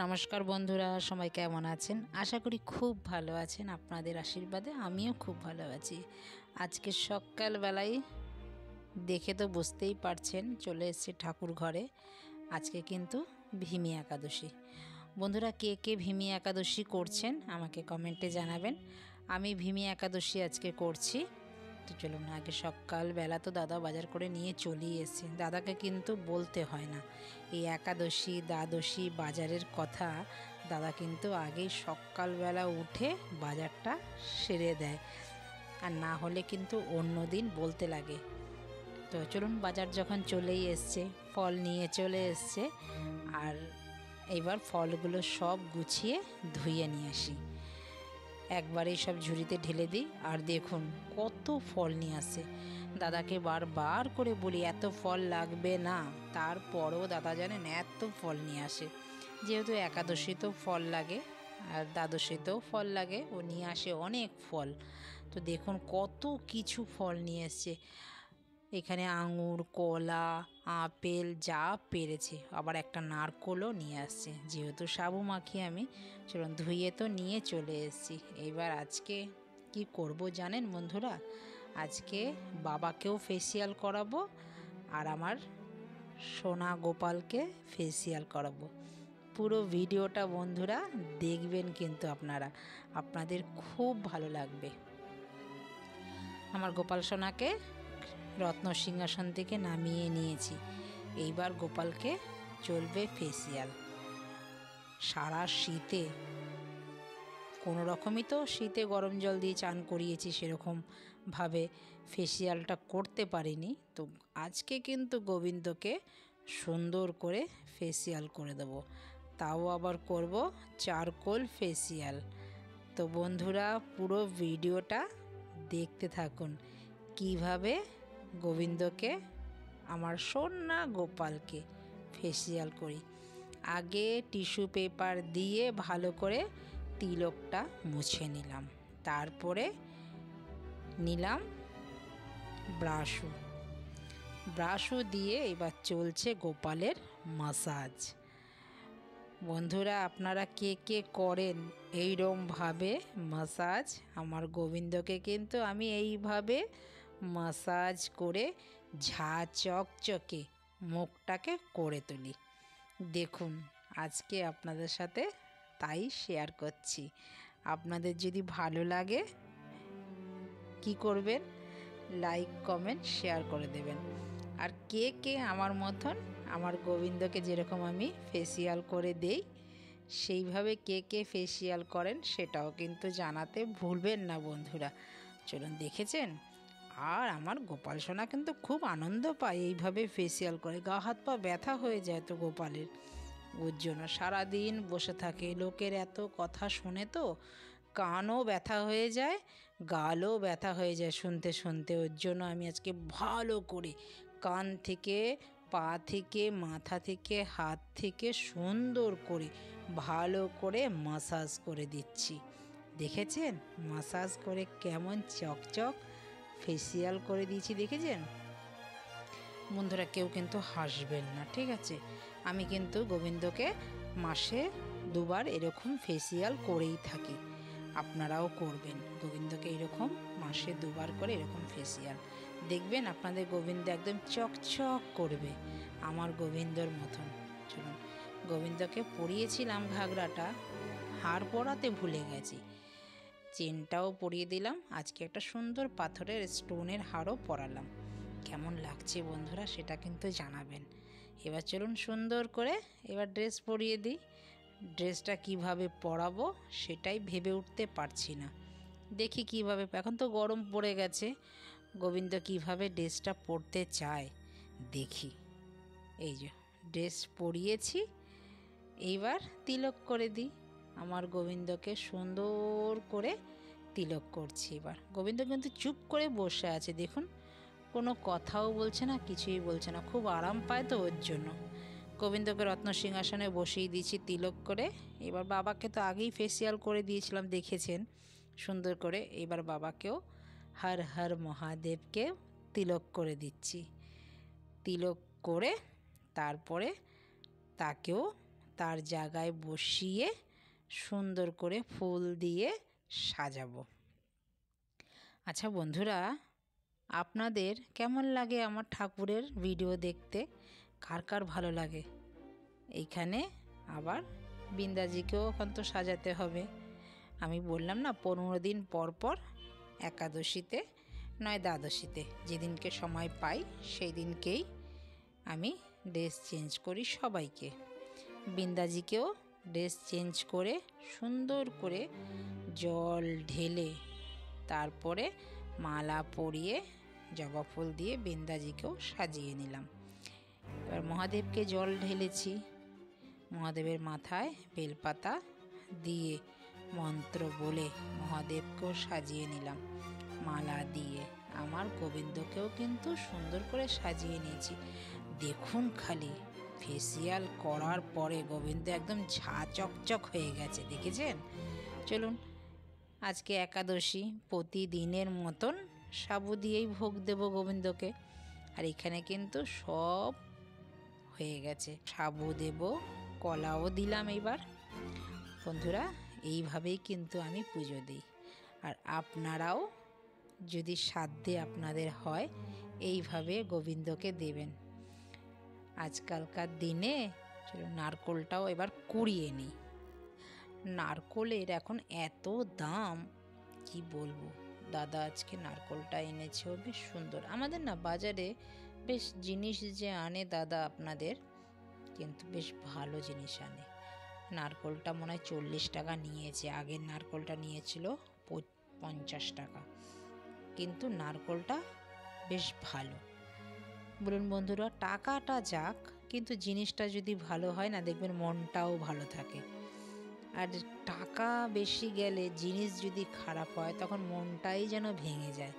নমস্কার বন্ধুরা, সবাই কেমন আছেন? আশা করি খুব ভালো আছেন। আপনাদের আশীর্বাদে আমিও খুব ভালো আছি। আজকে সকালবেলায় দেখে তো বুঝতেই পারছেন চলে এসেছি ঠাকুর ঘরে। আজকে কিন্তু ভীমি একাদশী। বন্ধুরা, কে কে ভীমি একাদশী করছেন আমাকে কমেন্টে জানাবেন। আমি ভীমি একাদশী আজকে করছি। তো চলুন, আগে সকালবেলা তো দাদা বাজার করে নিয়ে চলেই এসেছে। দাদাকে কিন্তু বলতে হয় না, এই একাদশী দ্বাদশী বাজারের কথা দাদা কিন্তু আগেই সকালবেলা উঠে বাজারটা সেরে দেয়, আর না হলে কিন্তু অন্য দিন বলতে লাগে। তো চলুন, বাজার যখন চলেই এসছে, ফল নিয়ে চলে এসছে, আর এবার ফলগুলো সব গুছিয়ে ধুয়ে নিয়ে আসি। একবারেই সব ঝুড়িতে ঢেলে দিই। আর দেখুন কত ফল নিয়ে আসে। দাদাকে বারবার করে বলি এত ফল লাগবে না, তারপরেও দাদা জানেন এত ফল নিয়ে আসে। যেহেতু একাদশীতেও ফল লাগে আর দ্বাদশীতেও ফল লাগে, ও নিয়ে আসে অনেক ফল। তো দেখুন কত কিছু ফল নিয়ে এসছে। এখানে আঙুর, কলা, আপেল যা পেরেছে, আবার একটা নারকোলও নিয়ে আসছে। যেহেতু সাবু মাখি আমি, চলুন ধুয়ে তো নিয়ে চলে এসেছি। এবার আজকে কি করব জানেন বন্ধুরা? আজকে বাবাকেও ফেসিয়াল করাবো আর আমার সোনা গোপালকে ফেসিয়াল করাবো। পুরো ভিডিওটা বন্ধুরা দেখবেন, কিন্তু আপনাদের খুব ভালো লাগবে। আমার গোপাল সোনাকে রত্ন সিংহাসন থেকে নামিয়ে নিয়েছি। এইবার গোপালকে চলবে ফেসিয়াল। সারা শীতে কোনো রকমই তো শীতে গরম জল দিয়ে চান করিয়েছি, সেরকমভাবে ফেসিয়ালটা করতে পারিনি। তো আজকে কিন্তু গোবিন্দকে সুন্দর করে ফেসিয়াল করে দেবো, তাও আবার করব চারকোল ফেসিয়াল। তো বন্ধুরা পুরো ভিডিওটা দেখতে থাকুন, কিভাবে গোবিন্দকে, আমার সোনা গোপালকে ফেসিয়াল করি। আগে টিস্যু পেপার দিয়ে ভালো করে তিলকটা মুছে নিলাম, তারপরে নিলাম ব্রাশও দিয়ে এবার চলছে গোপালের মাসাজ। বন্ধুরা, আপনারা কে কে করেন এইরকমভাবে মাসাজ? আমার গোবিন্দকে কিন্তু আমি এইভাবে মাসাজ করে ঝা চকচকে মুখটাকে করে তুলি। দেখুন, আজকে আপনাদের সাথে তাই শেয়ার করছি। আপনাদের যদি ভালো লাগে কি করবেন? লাইক, কমেন্ট, শেয়ার করে দেবেন। আর কে কে আমার মতন আমার গোবিন্দকে যেরকম আমি ফেসিয়াল করে দেই, সেইভাবে কে কে ফেসিয়াল করেন সেটাও কিন্তু জানাতে ভুলবেন না বন্ধুরা। চলুন, দেখেছেন? আর আমার গোপাল সোনা কিন্তু খুব আনন্দ পায় এইভাবে ফেসিয়াল করে। গা হাত পা ব্যথা হয়ে যায় তো গোপালের, ওর জন্য সারাদিন বসে থাকে। লোকের এত কথা শুনে তো কানও ব্যথা হয়ে যায়, গালও ব্যথা হয়ে যায় শুনতে শুনতে। ওর জন্য আমি আজকে ভালো করে কান থেকে, পা থেকে, মাথা থেকে, হাত থেকে সুন্দর করে ভালো করে মাসাজ করে দিচ্ছি। দেখেছেন মাসাজ করে কেমন চকচক ফেসিয়াল করে দিয়েছি, দেখেছেন? বন্ধুরা কেউ কিন্তু হাসবেন না, ঠিক আছে? আমি কিন্তু গোবিন্দকে মাসে 2বার এরকম ফেসিয়াল করেই থাকি। আপনারাও করবেন, গোবিন্দকে এরকম মাসে 2বার করে এরকম ফেসিয়াল। দেখবেন আপনাদের গোবিন্দ একদম চকচক করবে আমার গোবিন্দর মতন। চলুন, গোবিন্দকে পরিয়েছিলাম ঘাগরাটা, হার পরাতে ভুলে গেছি, চেনটাও পরিয়ে দিলাম। আজকে একটা সুন্দর পাথরের স্টোনের হারও পরালাম। কেমন লাগছে বন্ধুরা সেটা কিন্তু জানাবেন। এবার চলুন সুন্দর করে এবার ড্রেস পরিয়ে দিই। ড্রেসটা কিভাবে পরাবো সেটাই ভেবে উঠতে পারছি না। দেখি কিভাবে, এখন তো গরম পড়ে গেছে, গোবিন্দ কিভাবে ড্রেসটা পরতে চায় দেখি। এই যে ড্রেস পরিয়েছি, এইবার তিলক করে দিই। আমার গোবিন্দকে সুন্দর করে তিলক করছি। এবার গোবিন্দ কিন্তু চুপ করে বসে আছে, দেখুন কোনো কথাও বলছে না, কিছুই বলছে না, খুব আরাম পায় তো ওর জন্য। গোবিন্দকে রত্ন সিংহাসনে বসিয়ে দিয়েছি তিলক করে। এবার বাবাকে তো আগেই ফেসিয়াল করে দিয়েছিলাম, দেখেছেন সুন্দর করে। এবার বাবাকেও হর হর মহাদেবকে তিলক করে দিচ্ছি। তিলক করে তারপরে তাকেও তার জায়গায় বসিয়ে সুন্দর করে ফুল দিয়ে সাজাবো। আচ্ছা বন্ধুরা, আপনাদের কেমন লাগে আমার ঠাকুরের ভিডিও দেখতে? কার কার ভালো লাগে? এইখানে আবার বৃন্দাজিকেও এখন তো সাজাতে হবে। আমি বললাম না 15 দিন পর পর একাদশীতে নয় দ্বাদশীতে যেদিনকে সময় পাই সেই দিনকেই আমি ড্রেস চেঞ্জ করি সবাইকে। বৃন্দাজিকেও ড্রেস চেঞ্জ করে সুন্দর করে জল ঢেলে তারপরে মালা পরিয়ে জবা ফুল দিয়ে বৃন্দাজিকেও সাজিয়ে নিলাম। এবার মহাদেবকে জল ঢেলেছি, মহাদেবের মাথায় বেলপাতা দিয়ে মন্ত্র বলে মহাদেবকেও সাজিয়ে নিলাম মালা দিয়ে। আমার গোবিন্দকেও কিন্তু সুন্দর করে সাজিয়ে নিয়েছি। দেখুন খালি ফেসিয়াল করার পরে গোবিন্দ একদম ঝা চকচক হয়ে গেছে, দেখেছেন? চলুন, আজকে একাদশী, প্রতিদিনের মতন সাবু দিয়েই ভোগ দেব গোবিন্দকে। আর এখানে কিন্তু সব হয়ে গেছে, সাবু দেব, কলাও দিলাম। এইবার বন্ধুরা এইভাবেই কিন্তু আমি পুজো দিই। আর আপনারাও যদি সাধ্যে আপনাদের হয় এইভাবে গোবিন্দকে দেবেন। আজকালকার দিনে চলো নারকোলটাও এবার কুড়িয়ে নিই। নারকোলের এখন এত দাম কি বলবো। দাদা আজকে নারকোলটা এনেছে, ও বেশ সুন্দর। আমাদের না বাজারে বেশ জিনিস যে আনে দাদা আপনাদের, কিন্তু বেশ ভালো জিনিস আনে। নারকোলটা মনে হয় 40 টাকা নিয়েছে, আগের নারকোলটা নিয়েছিল 50 টাকা, কিন্তু নারকোলটা বেশ ভালো। বলুন বন্ধুরা, টাকাটা যাক, কিন্তু জিনিসটা যদি ভালো হয় না, দেখবেন মনটাও ভালো থাকে। আর টাকা বেশি গেলে জিনিস যদি খারাপ হয় তখন মনটাই যেন ভেঙে যায়।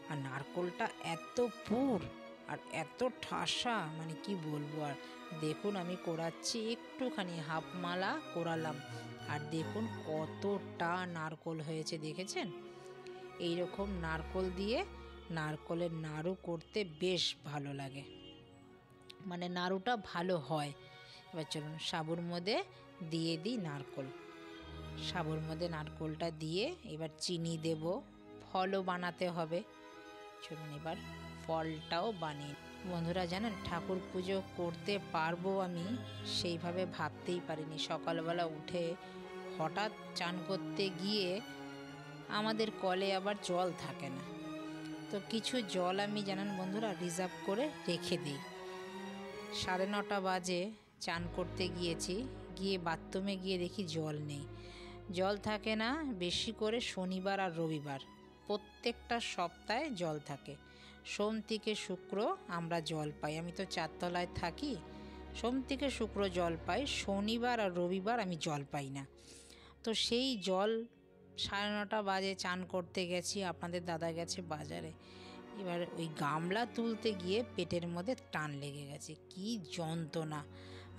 আর নারকোলটা এত পুর আর এত ঠাসা, মানে কি বলবো। আর দেখুন আমি কোরাচ্ছি, একটুখানি হাফ মালা কোরালাম, আর দেখুন কতটা নারকোল হয়েছে, দেখেছেন? এইরকম নারকোল দিয়ে নারকোলের নাড়ু করতে বেশ ভালো লাগে, মানে নাড়ুটা ভালো হয়। এবার চলুন সাবুর মধ্যে দিয়ে দিই নারকোল। সাবুর মধ্যে নারকোলটা দিয়ে এবার চিনি দেব, ফলও বানাতে হবে। চলুন এবার ফলটাও বানিয়ে। বন্ধুরা জানেন, ঠাকুর পুজো করতে পারবো আমি সেইভাবে ভাবতেই পারিনি। সকালবেলা উঠে হঠাৎ চান করতে গিয়ে আমাদের কলে আবার জল থাকে না, তো কিছু জল আমি জানেন বন্ধুরা রিজার্ভ করে রেখে দিই। 9:30 বাজে চান করতে গিয়েছি, গিয়ে বাথরুমে গিয়ে দেখি জল নেই। জল থাকে না বেশি করে শনিবার আর রবিবার, প্রত্যেকটা সপ্তাহে জল থাকে। সোম থেকে শুক্র আমরা জল পাই, আমি তো 4 তলায় থাকি। সোম থেকে শুক্র জল পাই, শনিবার আর রবিবার আমি জল পাই না। তো সেই জল 9:30 বাজে চান করতে গেছি, আপনাদের দাদা গেছে বাজারে। এবার ওই গামলা তুলতে গিয়ে পেটের মধ্যে টান লেগে গেছে, কি যন্ত্রণা।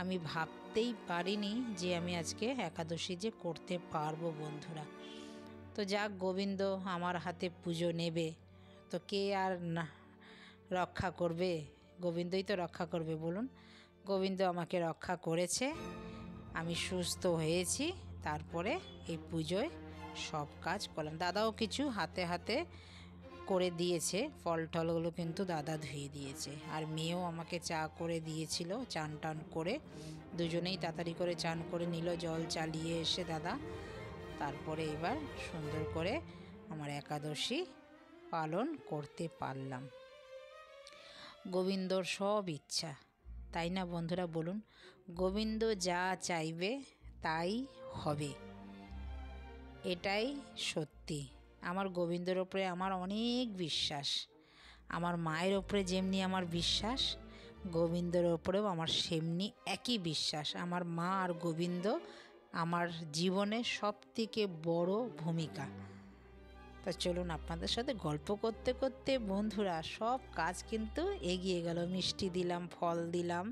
আমি ভাবতেই পারিনি যে আমি আজকে একাদশী যে করতে পারবো বন্ধুরা। তো যাক, গোবিন্দ আমার হাতে পুজো নেবে, তো কে আর না রক্ষা করবে? গোবিন্দই তো রক্ষা করবে বলুন। গোবিন্দ আমাকে রক্ষা করেছে, আমি সুস্থ হয়েছি। তারপরে এই পুজোয় সব কাজ করলাম। দাদাও কিছু হাতে হাতে করে দিয়েছে, ফল টলগুলো কিন্তু দাদা ধুয়ে দিয়েছে। আর মেয়েও আমাকে চা করে দিয়েছিল, চান টান করে দুজনেই তাড়াতাড়ি করে চান করে নিল, জল চালিয়ে এসে দাদা। তারপরে এবার সুন্দর করে আমার একাদশী পালন করতে পারলাম। গোবিন্দর সব ইচ্ছা, তাই না বন্ধুরা বলুন? গোবিন্দ যা চাইবে তাই হবে, এটাই সত্যি। আমার গোবিন্দর ওপরে আমার অনেক বিশ্বাস। আমার মায়ের ওপরে যেমনি আমার বিশ্বাস, গোবিন্দর ওপরেও আমার সেমনি একই বিশ্বাস। আমার মা আর গোবিন্দ আমার জীবনে সবথেকে বড় ভূমিকা। তা চলুন, আপনাদের সাথে গল্প করতে করতে বন্ধুরা সব কাজ কিন্তু এগিয়ে গেল। মিষ্টি দিলাম, ফল দিলাম,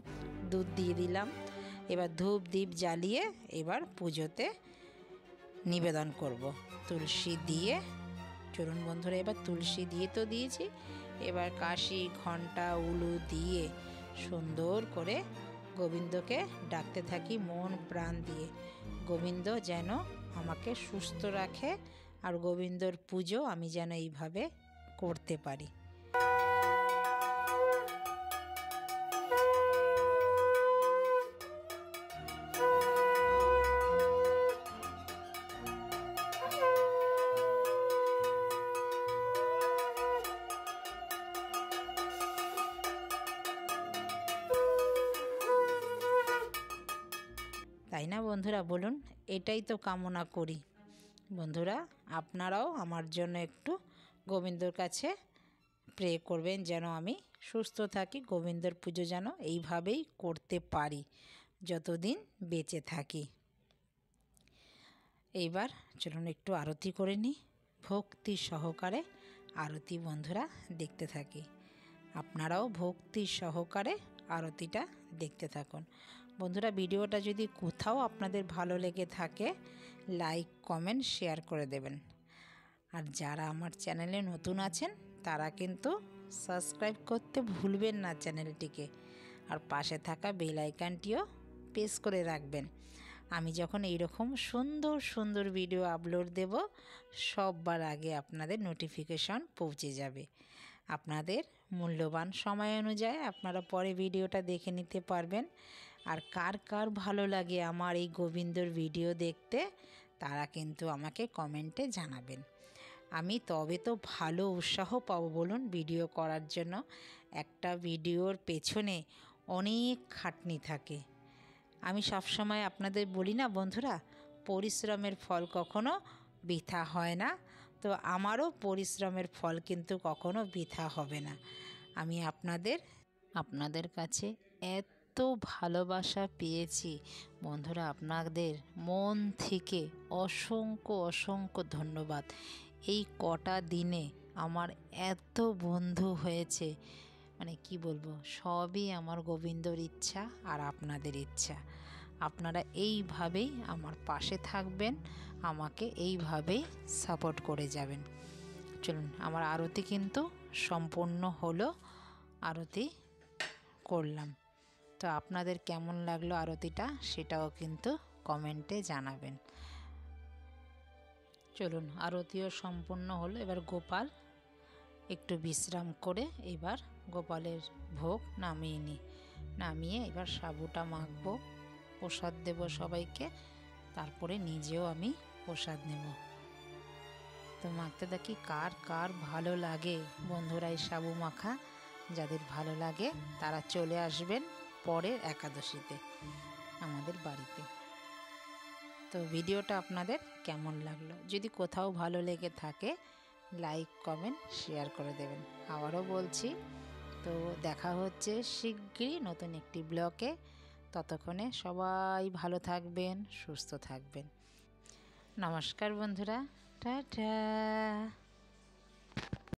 দুধ দিয়ে দিলাম। এবার ধূপ দ্বীপ জ্বালিয়ে এবার পুজোতে নিবেদন করব তুলসী দিয়ে। চলুন বন্ধুরা, এবার তুলসী দিয়ে তো দিয়েছি, এবার কাশি ঘণ্টা উলু দিয়ে সুন্দর করে গোবিন্দকে ডাকতে থাকি মন প্রাণ দিয়ে। গোবিন্দ যেন আমাকে সুস্থ রাখে আর গোবিন্দর পুজো আমি যেন এইভাবে করতে পারি। তাই না বন্ধুরা, বলুন? এটাই তো কামনা করি। বন্ধুরা, আপনারাও আমার জন্য একটু গোবিন্দর কাছে প্রে করবেন যেন আমি সুস্থ থাকি, গোবিন্দর পুজো যেন এইভাবেই করতে পারি যতদিন বেঁচে থাকি। এইবার চলুন একটু আরতি করে নিই। ভক্তি সহকারে আরতি বন্ধুরা দেখতে থাকি। আপনারাও ভক্তি সহকারে আরতিটা দেখতে থাকুন। বন্ধুরা, ভিডিওটা যদি কোথাও আপনাদের ভালো লেগে থাকে লাইক কমেন্ট শেয়ার করে দেবেন। আর যারা আমার চ্যানেলে নতুন আছেন তারা কিন্তু সাবস্ক্রাইব করতে ভুলবেন না চ্যানেলটিকে, আর পাশে থাকা বেল আইকনটিও প্রেস করে রাখবেন। আমি যখন এইরকম সুন্দর সুন্দর ভিডিও আপলোড দেব সববার আগে আপনাদের নোটিফিকেশন পৌঁছে যাবে। আপনাদের মূল্যবান সময় অনুযায়ী আপনারা পরে ভিডিওটা দেখে নিতে পারবেন। আর কার কার ভালো লাগে আমার এই গোবিন্দর ভিডিও দেখতে তারা কিন্তু আমাকে কমেন্টে জানাবেন। আমি তবে তো ভালো উৎসাহ পাবো বলুন ভিডিও করার জন্য। একটা ভিডিওর পেছনে অনেক খাটনি থাকে। আমি সবসময় আপনাদের বলি না বন্ধুরা, পরিশ্রমের ফল কখনো বৃথা হয় না। তো আমারও পরিশ্রমের ফল কিন্তু কখনো বৃথা হবে না। আমি আপনাদের কাছে এত ভালোবাসা পেয়েছি বন্ধুরা, আপনাদের মন থেকে অসংখ্য অসংখ্য ধন্যবাদ। এই কটা দিনে আমার এত বন্ধু হয়েছে, মানে কি বলবো, সবই আমার গোবিন্দর ইচ্ছা আর আপনাদের ইচ্ছা। আপনারা এইভাবেই আমার পাশে থাকবেন, আমাকে এইভাবেই সাপোর্ট করে যাবেন। চলুন, আমার আরতি কিন্তু সম্পূর্ণ হলো, আরতি করলাম। তো আপনাদের কেমন লাগলো আরতিটা সেটাও কিন্তু কমেন্টে জানাবেন। চলুন, আরতিও সম্পূর্ণ হলো। এবার গোপাল একটু বিশ্রাম করে এবার গোপালের ভোগ নামিয়ে এবার সাবুটা মাখবো, প্রসাদ দেব সবাইকে, তারপরে নিজেও আমি প্রসাদ নেব। তো মাখতে দেখি কার কার ভালো লাগে বন্ধুরা এই সাবু মাখা। যাদের ভালো লাগে তারা চলে আসবেন পরের একাদশীতে আমাদের বাড়িতে। তো ভিডিওটা আপনাদের কেমন লাগলো, যদি কোথাও ভালো লেগে থাকে লাইক কমেন্ট শেয়ার করে দেবেন। আবারও বলছি, তো দেখা হচ্ছে শিগগিরই নতুন একটি ব্লগে। ততক্ষণে সবাই ভালো থাকবেন, সুস্থ থাকবেন। নমস্কার বন্ধুরা, টাটা।